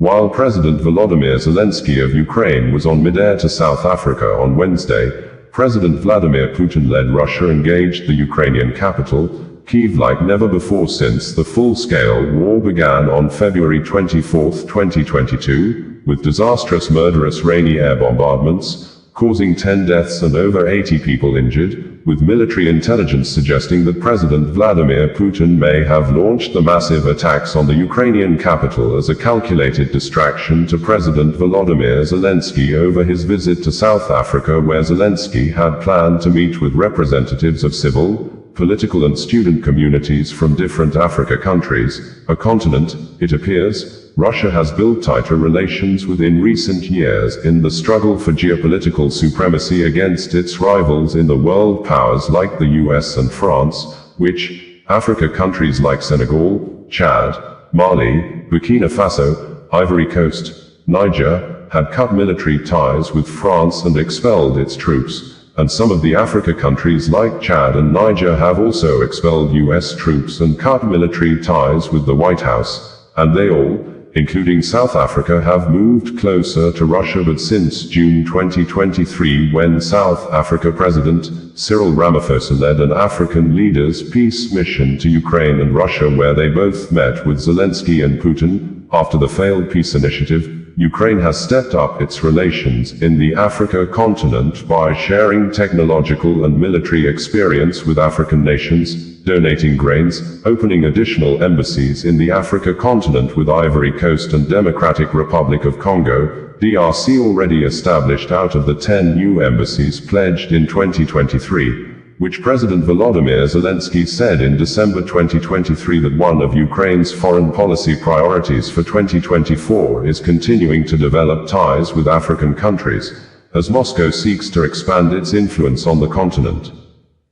While President Volodymyr Zelenskyy of Ukraine was on mid-air to South Africa on Wednesday, President Vladimir Putin-led Russia engaged the Ukrainian capital, Kyiv, like never before since the full-scale war began on February 24, 2022, with disastrous murderous rainy air bombardments, causing 10 deaths and over 80 people injured, with military intelligence suggesting that President Vladimir Putin may have launched the massive attacks on the Ukrainian capital as a calculated distraction to President Volodymyr Zelenskyy over his visit to South Africa, where Zelenskyy had planned to meet with representatives of civil, political and student communities from different Africa countries, a continent, it appears, Russia has built tighter relations with in recent years in the struggle for geopolitical supremacy against its rivals in the world powers like the US and France, which, Africa countries like Senegal, Chad, Mali, Burkina Faso, Ivory Coast, Niger, had cut military ties with France and expelled its troops. And some of the Africa countries like Chad and Niger have also expelled US troops and cut military ties with the White House, and they all, including South Africa, have moved closer to Russia. But since June 2023, when South Africa President Cyril Ramaphosa led an African leaders' peace mission to Ukraine and Russia, where they both met with Zelenskyy and Putin, after the failed peace initiative, Ukraine has stepped up its relations in the Africa continent by sharing technological and military experience with African nations, donating grains, opening additional embassies in the Africa continent with Ivory Coast and Democratic Republic of Congo, DRC, already established out of the 10 new embassies pledged in 2023. Which President Volodymyr Zelenskyy said in December 2023 that one of Ukraine's foreign policy priorities for 2024 is continuing to develop ties with African countries, as Moscow seeks to expand its influence on the continent.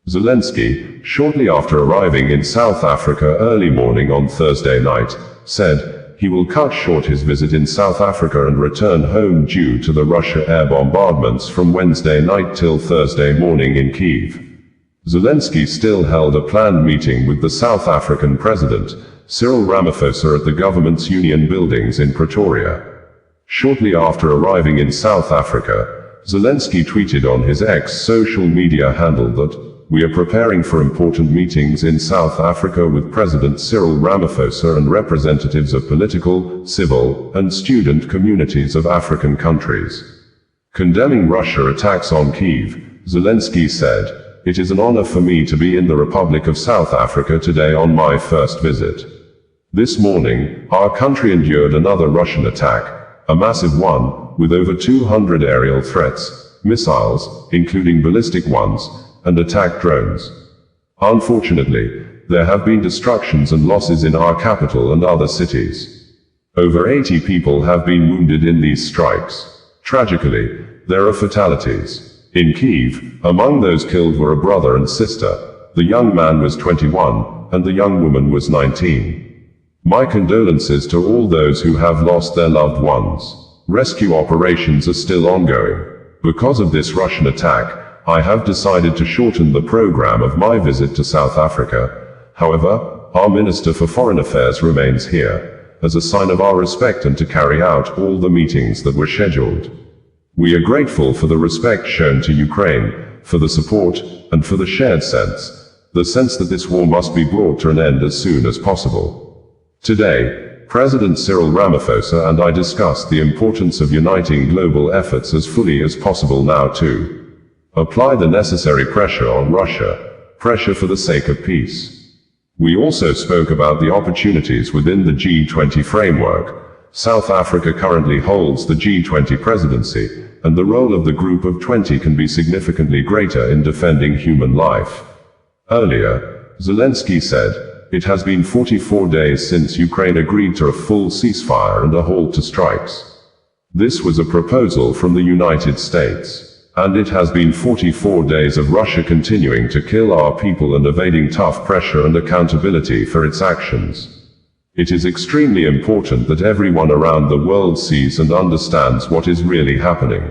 Zelenskyy, shortly after arriving in South Africa early morning on Thursday night, said he will cut short his visit in South Africa and return home due to the Russia air bombardments from Wednesday night till Thursday morning in Kyiv. Zelenskyy still held a planned meeting with the South African President, Cyril Ramaphosa, at the government's union buildings in Pretoria. Shortly after arriving in South Africa, Zelenskyy tweeted on his X social media handle that, "We are preparing for important meetings in South Africa with President Cyril Ramaphosa and representatives of political, civil, and student communities of African countries." Condemning Russia attacks on Kyiv, Zelenskyy said, "It is an honor for me to be in the Republic of South Africa today on my first visit. This morning, our country endured another Russian attack, a massive one, with over 200 aerial threats, missiles, including ballistic ones, and attack drones. Unfortunately, there have been destructions and losses in our capital and other cities. Over 80 people have been wounded in these strikes. Tragically, there are fatalities. In Kyiv, among those killed were a brother and sister. The young man was 21, and the young woman was 19. My condolences to all those who have lost their loved ones. Rescue operations are still ongoing. Because of this Russian attack, I have decided to shorten the program of my visit to South Africa. However, our Minister for Foreign Affairs remains here, as a sign of our respect and to carry out all the meetings that were scheduled. We are grateful for the respect shown to Ukraine, for the support, and for the shared the sense that this war must be brought to an end as soon as possible. Today, President Cyril Ramaphosa and I discussed the importance of uniting global efforts as fully as possible now to apply the necessary pressure on Russia, pressure for the sake of peace. We also spoke about the opportunities within the G20 framework. South Africa currently holds the G20 presidency, and the role of the Group of 20 can be significantly greater in defending human life. Earlier, Zelenskyy said, "It has been 44 days since Ukraine agreed to a full ceasefire and a halt to strikes. This was a proposal from the United States. And it has been 44 days of Russia continuing to kill our people and evading tough pressure and accountability for its actions. It is extremely important that everyone around the world sees and understands what is really happening.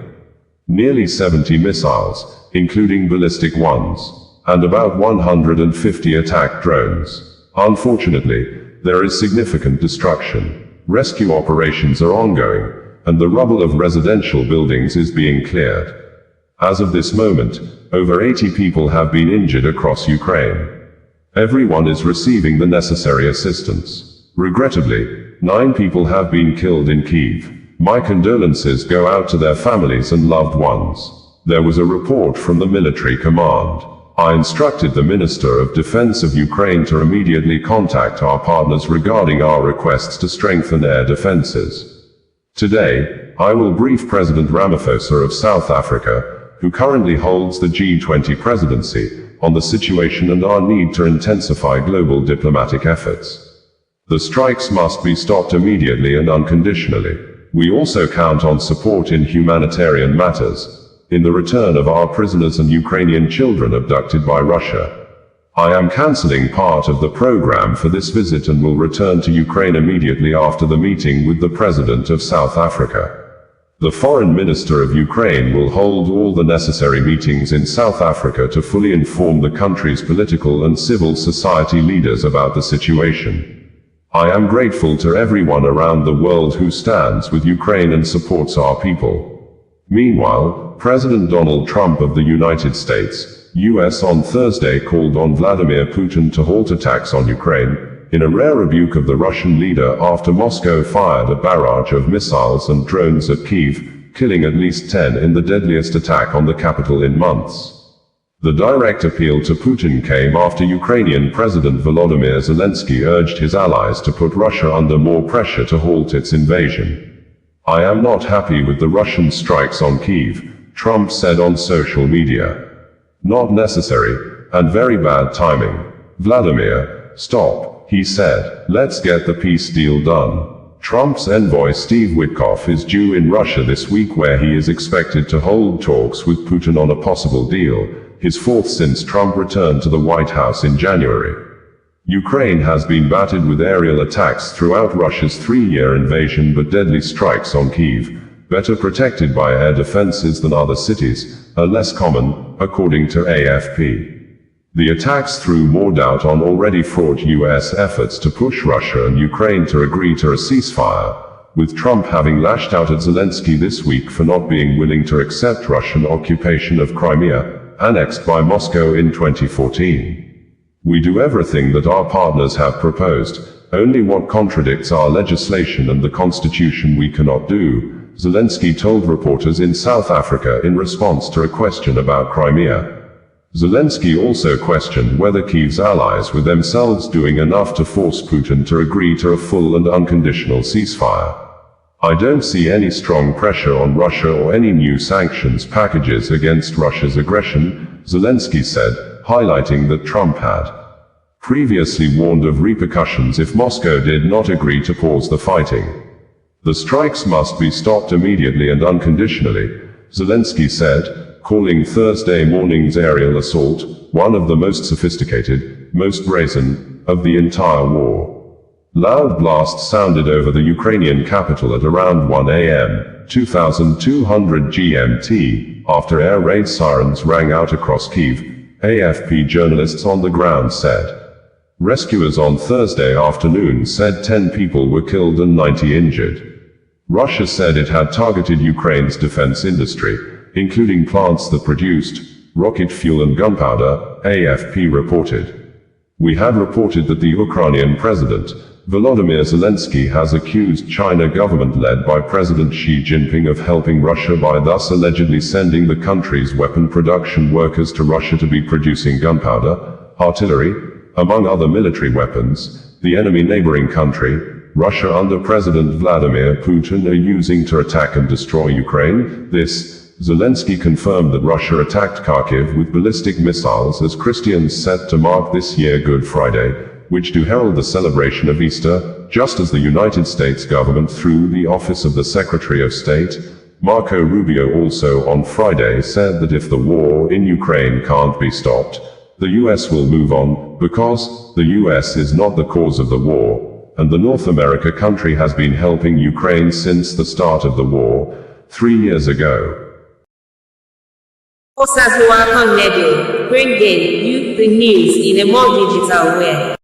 Nearly 70 missiles, including ballistic ones, and about 150 attack drones. Unfortunately, there is significant destruction. Rescue operations are ongoing, and the rubble of residential buildings is being cleared. As of this moment, over 80 people have been injured across Ukraine. Everyone is receiving the necessary assistance. Regrettably, 9 people have been killed in Kyiv. My condolences go out to their families and loved ones. There was a report from the military command. I instructed the Minister of Defense of Ukraine to immediately contact our partners regarding our requests to strengthen air defenses. Today, I will brief President Ramaphosa of South Africa, who currently holds the G20 presidency, on the situation and our need to intensify global diplomatic efforts. The strikes must be stopped immediately and unconditionally. We also count on support in humanitarian matters, in the return of our prisoners and Ukrainian children abducted by Russia. I am cancelling part of the program for this visit and will return to Ukraine immediately after the meeting with the President of South Africa. The Foreign Minister of Ukraine will hold all the necessary meetings in South Africa to fully inform the country's political and civil society leaders about the situation. I am grateful to everyone around the world who stands with Ukraine and supports our people. Meanwhile, President Donald Trump of the United States, US, on Thursday called on Vladimir Putin to halt attacks on Ukraine, in a rare rebuke of the Russian leader after Moscow fired a barrage of missiles and drones at Kyiv, killing at least 10 in the deadliest attack on the capital in months. The direct appeal to Putin came after Ukrainian President Volodymyr Zelenskyy urged his allies to put Russia under more pressure to halt its invasion. I am not happy with the Russian strikes on Kyiv, Trump said on social media. Not necessary, and very bad timing. Vladimir, stop, he said. Let's get the peace deal done. Trump's envoy Steve Witkoff is due in Russia this week, where he is expected to hold talks with Putin on a possible deal, his fourth since Trump returned to the White House in January. Ukraine has been battered with aerial attacks throughout Russia's 3-year invasion, but deadly strikes on Kyiv, better protected by air defenses than other cities, are less common, according to AFP. The attacks threw more doubt on already fraught US efforts to push Russia and Ukraine to agree to a ceasefire, with Trump having lashed out at Zelenskyy this week for not being willing to accept Russian occupation of Crimea, annexed by Moscow in 2014. We do everything that our partners have proposed, only what contradicts our legislation and the constitution we cannot do, Zelenskyy told reporters in South Africa in response to a question about Crimea. Zelenskyy also questioned whether Kyiv's allies were themselves doing enough to force Putin to agree to a full and unconditional ceasefire. I don't see any strong pressure on Russia or any new sanctions packages against Russia's aggression, Zelenskyy said, highlighting that Trump had previously warned of repercussions if Moscow did not agree to pause the fighting. The strikes must be stopped immediately and unconditionally, Zelenskyy said, calling Thursday morning's aerial assault one of the most sophisticated, most brazen, of the entire war. Loud blasts sounded over the Ukrainian capital at around 1 a.m., 2200 GMT, after air raid sirens rang out across Kyiv, AFP journalists on the ground said. Rescuers on Thursday afternoon said 10 people were killed and 90 injured. Russia said it had targeted Ukraine's defense industry, including plants that produced rocket fuel and gunpowder, AFP reported. We had reported that the Ukrainian president, Volodymyr Zelenskyy, has accused China government led by President Xi Jinping of helping Russia by thus allegedly sending the country's weapon production workers to Russia to be producing gunpowder, artillery, among other military weapons, the enemy neighboring country, Russia under President Vladimir Putin, are using to attack and destroy Ukraine. This, Zelenskyy confirmed that Russia attacked Kharkiv with ballistic missiles as Christians set to mark this year Good Friday, which do herald the celebration of Easter, just as the United States government through the Office of the Secretary of State, Marco Rubio, also on Friday said that if the war in Ukraine can't be stopped, the US will move on, because the US is not the cause of the war, and the North America country has been helping Ukraine since the start of the war, 3 years ago. Bringing you the news in a more digital way.